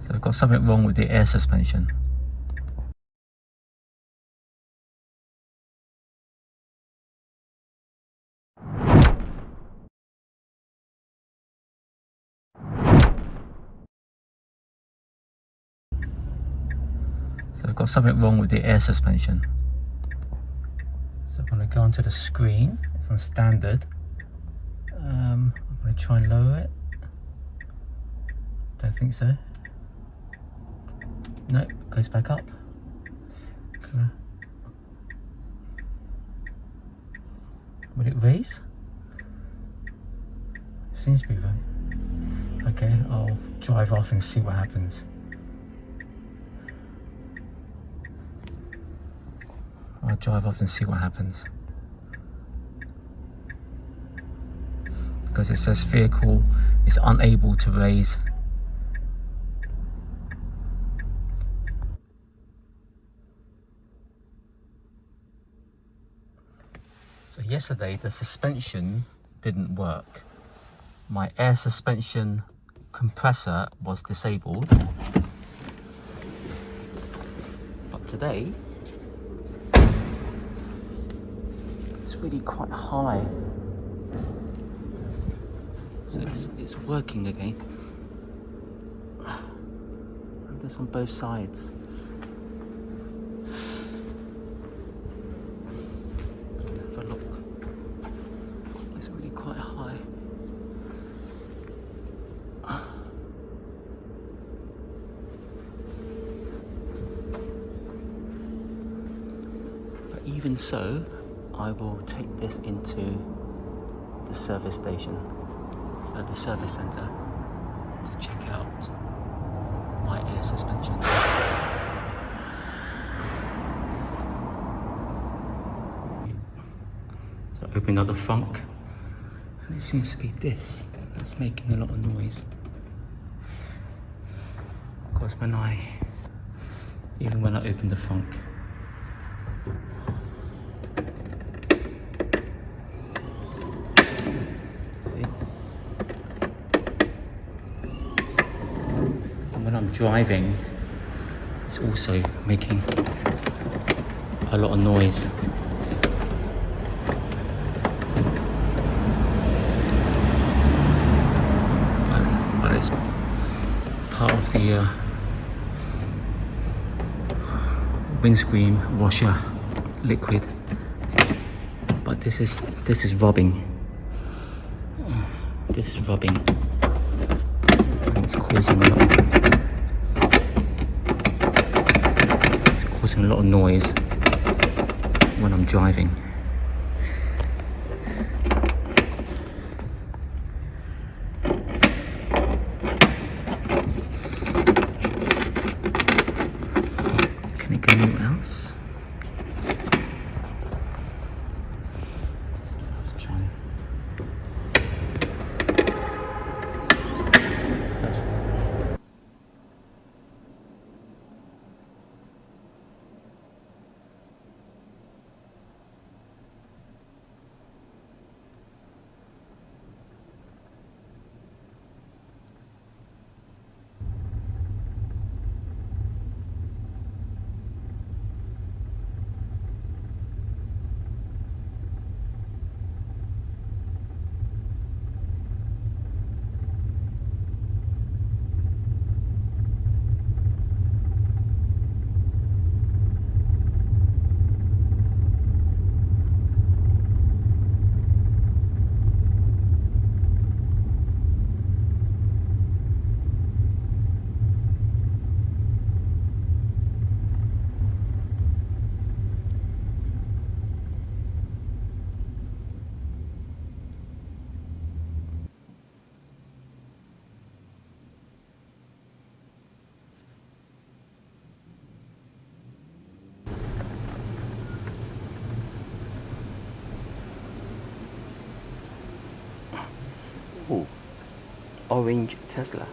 So I've got something wrong with the air suspension. So I've got something wrong with the air suspension. So I'm going to go onto the screen. It's on standard. I'm going to try and lower it. Don't think so. No, goes back up. Would it raise? Seems to be right. Okay, I'll drive off and see what happens. I'll drive off and see what happens. Because it says vehicle is unable to raise. So yesterday the suspension didn't work. My air suspension compressor was disabled. But today it's really quite high. So it's working again. And this on both sides. Have a look. It's really quite high. But even so, I will take this into the service station, at the service center, to check out my air suspension. So open up the frunk, and it seems to be this that's making a lot of noise. Of course, even when I open the frunk, when I'm driving, it's also making a lot of noise. But it's part of the windscreen washer liquid. But this is rubbing. This is rubbing, and it's causing a lot of noise when I'm driving. Can it go anywhere else? Let's try. That's orange Tesla.